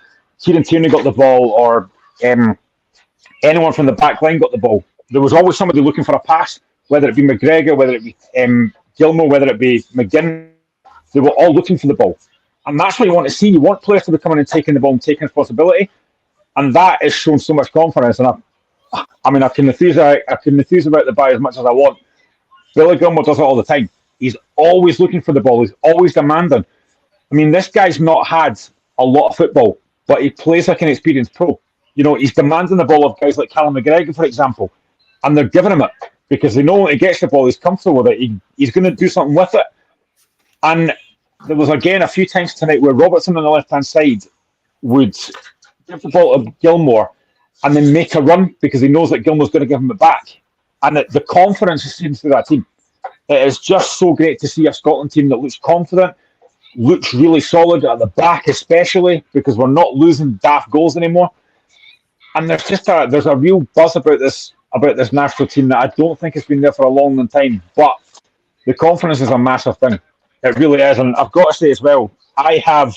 Kieran Tierney got the ball, or anyone from the back line got the ball, there was always somebody looking for a pass, whether it be McGregor, whether it be Gilmour, whether it be McGinn. They were all looking for the ball. And that's what you want to see. You want players to be coming and taking the ball and taking responsibility. And that is showing so much confidence. And I can enthuse about the buy as much as I want. Billy Gilmour does it all the time. He's always looking for the ball. He's always demanding. I mean, this guy's not had a lot of football, but he plays like an experienced pro. You know, he's demanding the ball of guys like Callum McGregor, for example, and they're giving him it because they know when he gets the ball, he's comfortable with it. He's going to do something with it. And there was, again, a few times tonight where Robertson on the left-hand side would give the ball to Gilmour and then make a run because he knows that Gilmour's going to give him it back. And the confidence seems through that team. It is just so great to see a Scotland team that looks confident, looks really solid at the back, especially because we're not losing daft goals anymore. And there's just there's a real buzz about this national team that I don't think has been there for a long time. But the confidence is a massive thing. It really is. And I've got to say as well, I have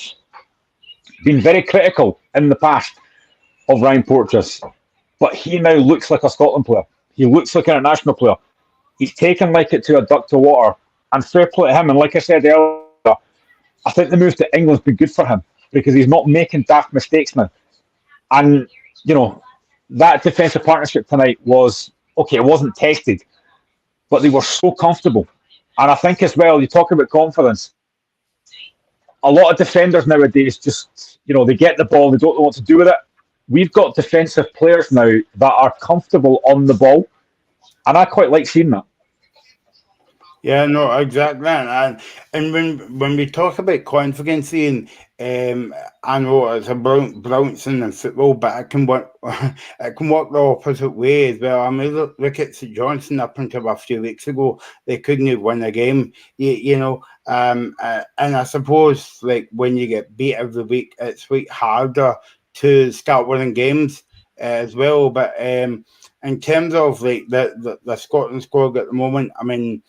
been very critical in the past of Ryan Porteous, but he now looks like a Scotland player. He looks like an international player. He's taken like it to a duck to water, and fair play to him. And like I said earlier, I think the move to England's been good for him because he's not making daft mistakes now. And, that defensive partnership tonight was, okay, it wasn't tested, but they were so comfortable. And I think as well, you talk about confidence. A lot of defenders nowadays just, they get the ball, they don't know what to do with it. We've got defensive players now that are comfortable on the ball, and I quite like seeing that. Yeah, no, exactly. And when we talk about confidence, Ian, I know it's a brilliant thing in football, but it can work the opposite way as well. I mean, look at St Johnstone up until a few weeks ago, they couldn't win a game, and I suppose like when you get beat every week, it's harder to start winning games as well. But in terms of like the Scotland squad at the moment, I mean,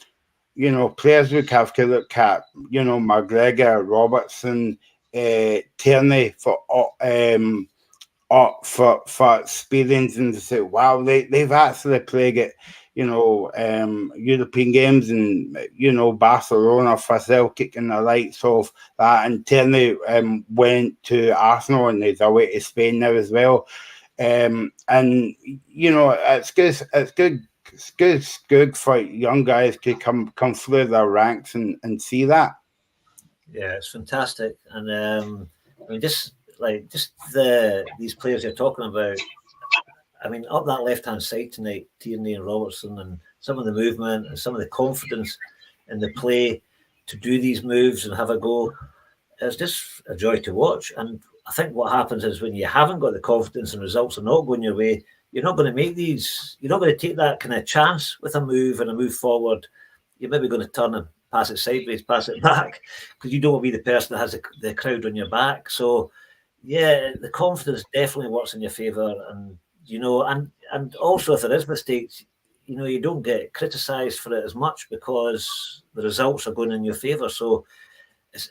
players we have to look at, McGregor, Robertson, Tierney for experience, and to say, wow, they've actually played at, European games and, Barcelona for Celtic and the likes of that. And Tierney went to Arsenal and he's away to Spain now as well. And, it's good. It's good for young guys to come through their ranks and see that. Yeah, it's fantastic, and I mean, these players you're talking about. I mean, up that left-hand side tonight, Tierney and Robertson, and some of the movement and some of the confidence in the play to do these moves and have a go. It's just a joy to watch. And I think what happens is when you haven't got the confidence and results are not going your way, you're not going to make these. You're not going to take that kind of chance with a move and a move forward. You're maybe going to turn and pass it sideways, pass it back, because you don't want to be the person that has the crowd on your back. So, yeah, the confidence definitely works in your favour, and and also if there is mistakes, you don't get criticised for it as much because the results are going in your favour. So,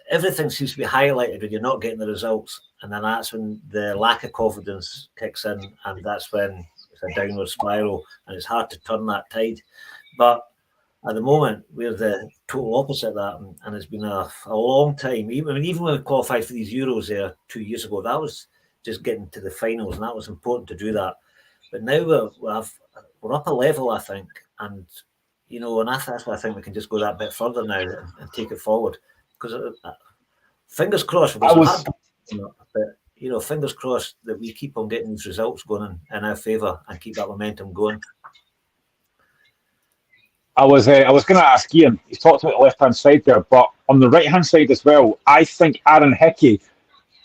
everything seems to be highlighted when you're not getting the results, and then that's when the lack of confidence kicks in, and that's when it's a downward spiral, and it's hard to turn that tide. But at the moment, we're the total opposite of that, and it's been a long time. Even when we qualified for these Euros there 2 years ago, that was just getting to the finals, and that was important to do that. But now we're up a level, I think, and and that's why I think we can just go that bit further now and take it forward. Because fingers crossed, but fingers crossed that we keep on getting these results going in our favour and keep that momentum going. I was going to ask Ian. He's talked about the left-hand side there, but on the right-hand side as well, I think Aaron Hickey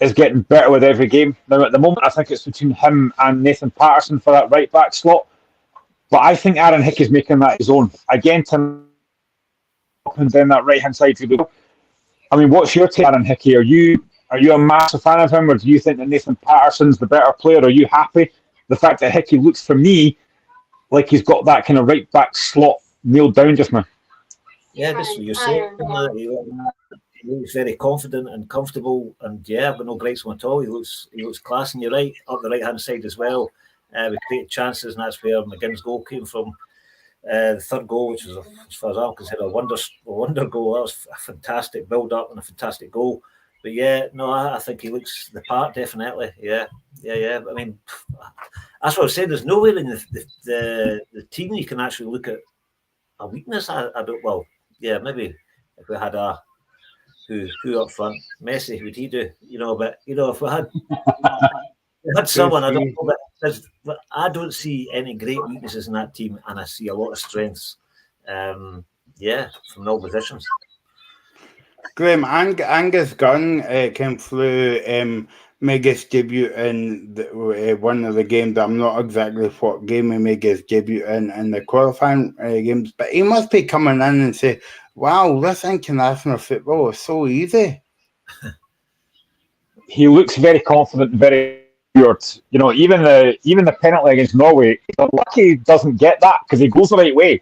is getting better with every game. Now, at the moment, I think it's between him and Nathan Patterson for that right-back slot, but I think Aaron Hickey's making that his own. Again, Tim up and down that right-hand side. I mean, what's your take, Aaron Hickey? Are you a massive fan of him, or do you think that Nathan Patterson's the better player? Are you happy? The fact that Hickey looks, for me, like he's got that kind of right-back slot nailed down just now. Yeah, just what you're saying. He looks very confident and comfortable, and I've got no gripes with him at all. He looks class, and you're right, up the right-hand side as well. We created chances, and that's where McGinn's goal came from. The third goal, which was, as far as I'm concerned, a wonder goal. That was a fantastic build-up and a fantastic goal. But I think he looks the part, definitely. Yeah. I mean, that's what I was saying. There's nowhere in the team you can actually look at a weakness. I don't. Well, maybe if we had who up front, Messi, would he do? But if we had someone, I don't know, but I don't see any great weaknesses in that team, and I see a lot of strengths. From all positions. Graham, Angus Gunn came through, made his debut in one of the games. I'm not exactly what game he made his debut in the qualifying games, but he must be coming in and say, wow, this international football is so easy. He looks very confident and very assured. Even the penalty against Norway, lucky he doesn't get that because he goes the right way.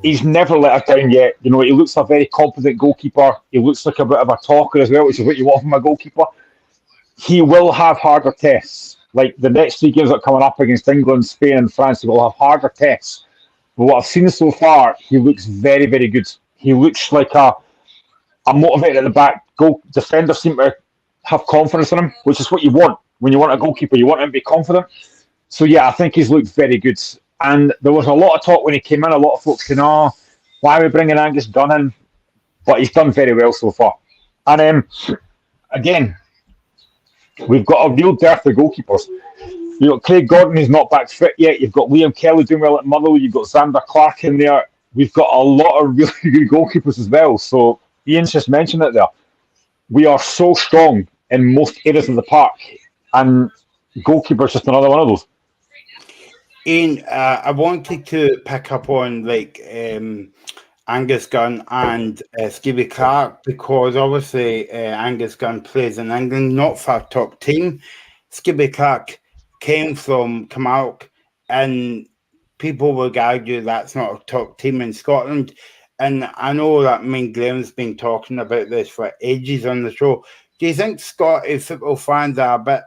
He's never let us down yet. He looks a very competent goalkeeper. He looks like a bit of a talker as well, which is what you want from a goalkeeper. He will have harder tests. Like the next 3 games that are coming up against England, Spain and France, he will have harder tests. But what I've seen so far, he looks very, very good. He looks like a motivated at the back. Goal defenders seem to have confidence in him, which is what you want. when you want a goalkeeper, you want him to be confident. So yeah, I think he's looked very good. And there was a lot of talk when he came in, a lot of folks saying, oh, why are we bringing Angus Gunn in? But he's done very well so far. And again, we've got a real dearth of goalkeepers. You've got Craig Gordon, who's not back fit yet. You've got Liam Kelly doing well at Motherwell. You've got Xander Clark in there. We've got a lot of really good goalkeepers as well. So Ian's just mentioned it there. We are so strong in most areas of the park. And goalkeeper's just another one of those. Ian, I wanted to pick up on Angus Gunn and Stevie Clark, because obviously Angus Gunn plays in England, not for a top team. Stevie Clark came from Camargue, and people would argue that's not a top team in Scotland. And I know that me and Graham's been talking about this for ages on the show. Do you think Scottish football fans are a bit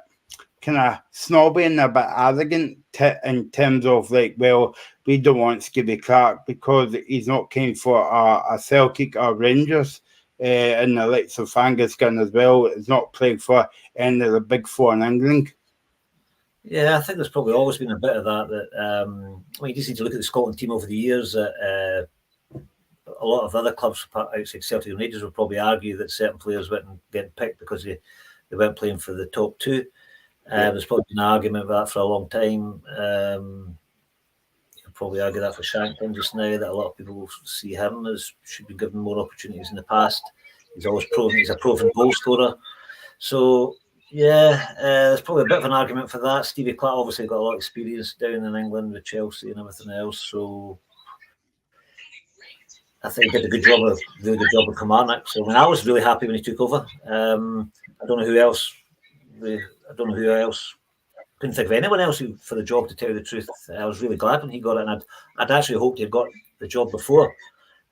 kind of snobby and a bit arrogant in terms of like, well, we don't want Skibby Clark because he's not keen for a Celtic or Rangers, and the likes of Angus Gunn as well. He's not playing for any of the big four in England. Yeah, I think there's probably always been a bit of that. You just need to look at the Scotland team over the years. A lot of other clubs outside Celtic and Rangers would probably argue that certain players weren't getting picked because they weren't playing for the top two. There's probably been an argument about that for a long time. You'll probably argue that for Shankland just now, that a lot of people see him as should be given more opportunities in the past. He's always proven he's a proven goal scorer. So, yeah, there's probably a bit of an argument for that. Stevie Clark obviously got a lot of experience down in England with Chelsea and everything else. So, I think he did a really good job with Kilmarnock. So, I mean, I was really happy when he took over. I don't know who else. Couldn't think of anyone else for the job, to tell you the truth. I was really glad when he got it, and I'd actually hoped he'd got the job before.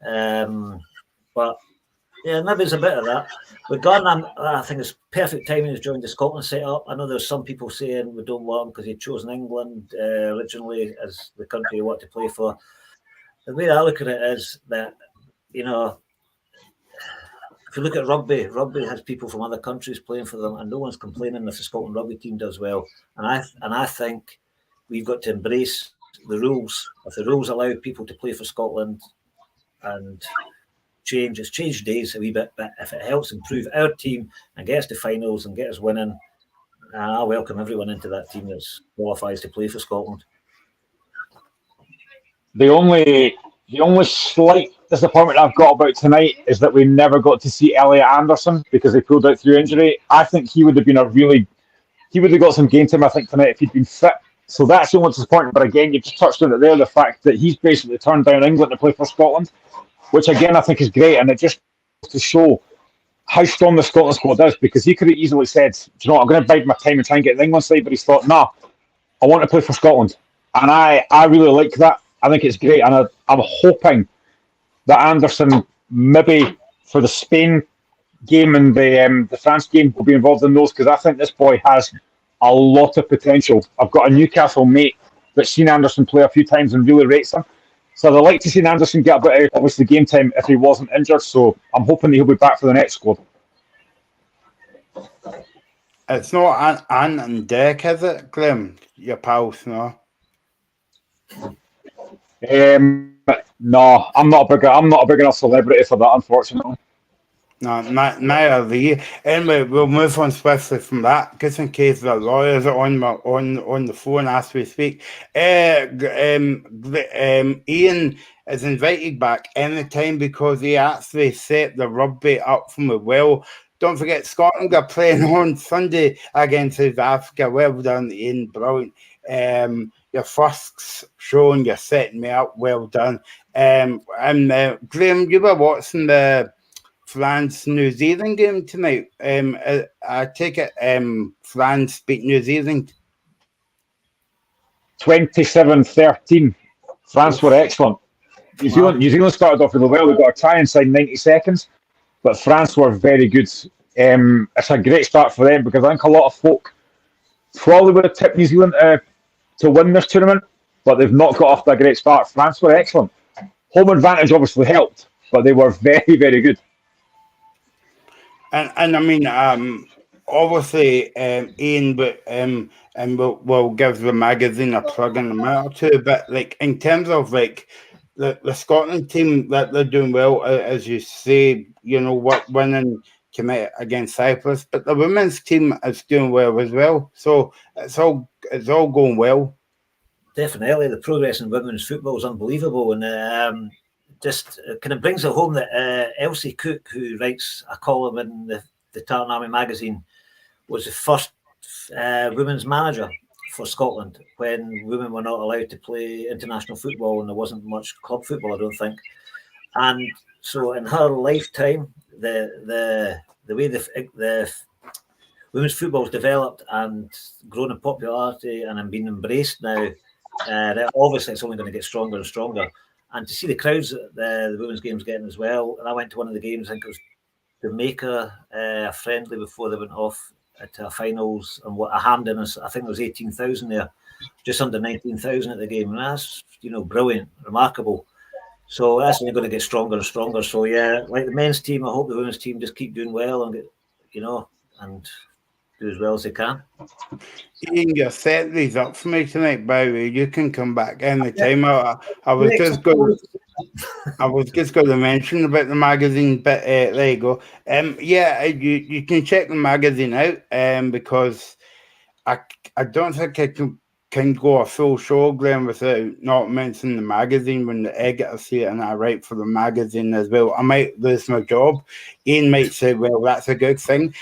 But yeah, maybe it's a bit of that. With Gunn, I think it's perfect timing. He's joined the Scotland setup. I know there's some people saying we don't want him because he'd chosen England originally as the country he wanted to play for. The way I look at it is that, you know, if you look at rugby has people from other countries playing for them, and no one's complaining if the Scotland rugby team does well. And I think we've got to embrace the rules. If the rules allow people to play for Scotland and change days a wee bit, but if it helps improve our team and get us to finals and get us winning, I welcome everyone into that team that qualifies to play for Scotland. The only slight disappointment I've got about tonight is that we never got to see Elliot Anderson because he pulled out through injury. I think he would have got some game time, I think, tonight if he'd been fit. So that's the only disappointment. But again, you just touched on it there, the fact that he's basically turned down England to play for Scotland, which again I think is great, and it just goes to show how strong the Scotland squad is, because he could have easily said, do you know what, I'm going to bide my time and try and get the England side, but he's thought, nah, I want to play for Scotland. And I really like that. I think it's great, and I'm hoping that Anderson, maybe for the Spain game and the France game, will be involved in those, because I think this boy has a lot of potential. I've got a Newcastle mate that's seen Anderson play a few times and really rates him. So I'd like to see Anderson get a bit out, obviously, game time if he wasn't injured. So I'm hoping he'll be back for the next squad. It's not Ant and Deck, is it, Glim? Your pals, no? No, I'm not a big enough celebrity for that, unfortunately. No, neither are they. Anyway, we'll move on swiftly from that, just in case the lawyers are on the phone as we speak. Ian is invited back anytime because he actually set the rugby up for me well. Don't forget, Scotland are playing on Sunday against South Africa. Well done, Ian. Brilliant. Your first show and you're setting me up. Well done. And Graham, you were watching the France-New Zealand game tonight. I take it France beat New Zealand 27-13. France were excellent. New Zealand started off really well. They got a try inside 90 seconds, but France were very good. It's a great start for them, because I think a lot of folk probably would have tipped New Zealand to win this tournament, but they've not got off to a great start. France were excellent. Home advantage obviously helped, but they were very, very good. And I mean, obviously, Ian, but and we'll give the magazine a plug in a minute or two. But like in terms of like the Scotland team, that they're doing well, as you say, what winning tonight against Cyprus. But the women's team is doing well as well. So it's all going well. Definitely, the progress in women's football is unbelievable, and just kind of brings it home that Elsie Cook, who writes a column in the Tartan Army magazine, was the first women's manager for Scotland when women were not allowed to play international football and there wasn't much club football, I don't think. And so, in her lifetime, the way the women's football's developed and grown in popularity and been embraced now. Obviously, it's only going to get stronger and stronger. And to see the crowds that the women's games getting as well. And I went to one of the games, I think it was Jamaica, a friendly before they went off to a finals, and what a Hampden, I think there was 18,000 there, just under 19,000 at the game. And that's, brilliant, remarkable. So that's only going to get stronger and stronger. So yeah, like the men's team, I hope the women's team just keep doing well and get, and do as well as they can. Ian, you set these up for me tonight, by the way. You can come back anytime. I was just going to mention about the magazine, but there you go. You can check the magazine out, because I don't think I can go a full show, Glenn, without not mentioning the magazine when the editors see it and I write for the magazine as well. I might lose my job. Ian might say, well, that's a good thing.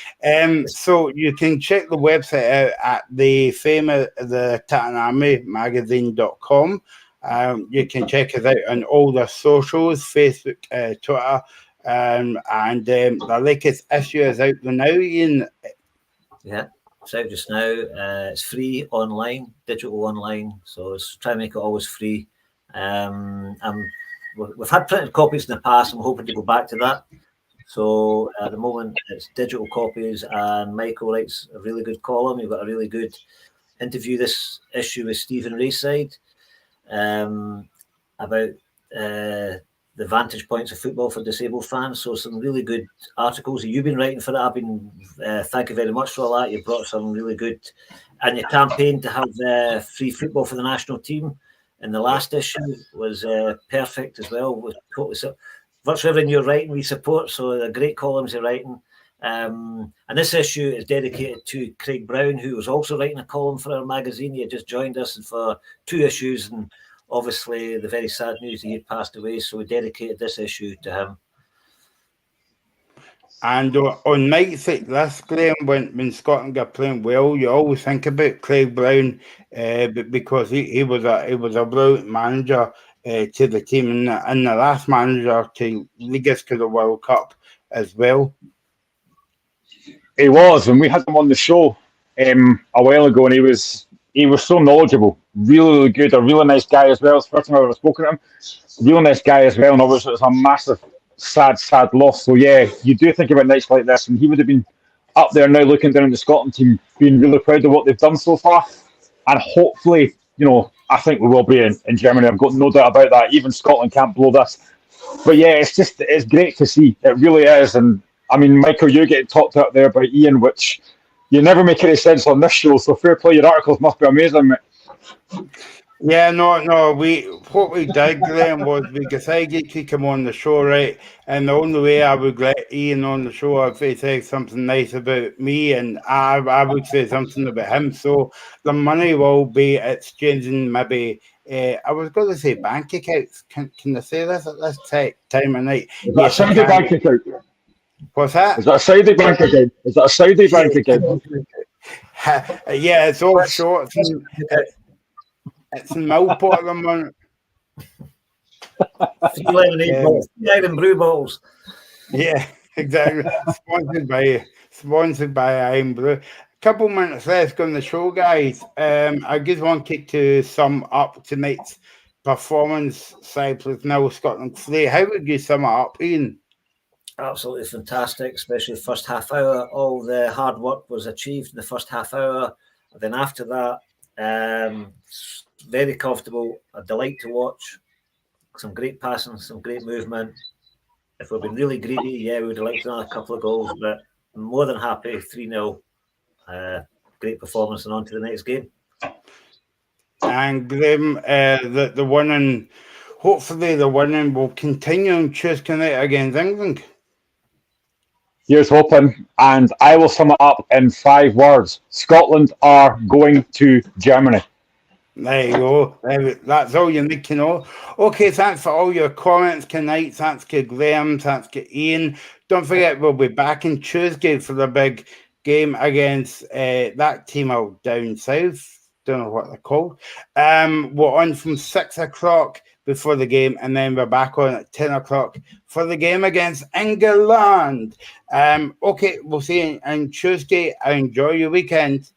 So you can check the website out at the Tartan Army magazine.com. You can check us out on all the socials, Facebook, Twitter, and the latest issue is out now, Ian. Yeah. It's out just now. It's free online, digital online. So it's try to make it always free. We've had printed copies in the past. I'm hoping to go back to that. So at the moment, it's digital copies, and Michael writes a really good column. We've got a really good interview this issue with Stephen Rayside about the vantage points of football for disabled fans. So some really good articles. You've been writing for that. I've been, thank you very much for all that. You brought some really good, and your campaign to have free football for the national team in the last issue was perfect as well. With totally, virtually everything you're writing, we support. So the great columns you're writing. And this issue is dedicated to Craig Brown, who was also writing a column for our magazine. He had just joined us for 2 issues, and obviously the very sad news that he had passed away. So we dedicated this issue to him. And on nights like this, Graham, when Scotland got playing well, you always think about Craig Brown, because he was a brilliant manager to the team, and the last manager to lead us to the World Cup as well. He was, and we had him on the show a while ago, and he was so knowledgeable, really good, a really nice guy as well. It's the first time I've ever spoken to him. Really nice guy as well, and obviously it's a massive, sad loss. So yeah, you do think about nights like this, and he would have been up there now looking down at the Scotland team, being really proud of what they've done so far. And hopefully, I think we will be in Germany. I've got no doubt about that. Even Scotland can't blow this. But yeah, it's great to see. It really is. And I mean, Michael, you're getting talked out there by Ian, which you never make any sense on this show. So fair play, your articles must be amazing, mate. Yeah, no. What we did, Graham, was we decided to come on the show, right? And the only way I would let Ian on the show if he said something nice about me, and I would say something about him. So the money will be exchanging maybe. I was going to say bank accounts. Can I say this at this time of night? Is that a Saudi bank account? What's that? Is that a Saudi bank account? Is that a Saudi bank account? Yeah, it's all short. It's in Millport at the moment. 3 lemonade bottles, 3 Iron Brew bottles. Yeah, exactly. Sponsored by Iron Brew. A couple minutes left on the show, guys. I just wanted to sum up tonight's performance. Cyprus, now Scotland 3. How would you sum it up, Ian? Absolutely fantastic, especially the first half hour. All the hard work was achieved in the first half hour. And then after that, very comfortable, a delight to watch. Some great passing, some great movement. If we've been really greedy, yeah, we would have liked another couple of goals, but I'm more than happy 3-0 Great performance and on to the next game. And Graham, the winning, hopefully the winning will continue on Tuesday night against England. Here's hoping, and I will sum it up in 5 words. Scotland are going to Germany. There you go. That's all you need to know. Okay, thanks for all your comments tonight. Thanks to Graham. Thanks to Ian. Don't forget, we'll be back on Tuesday for the big game against that team out down south. Don't know what they're called. We're on from 6 o'clock before the game, and then we're back on at 10 o'clock for the game against England. Okay, we'll see you on Tuesday. Enjoy your weekend.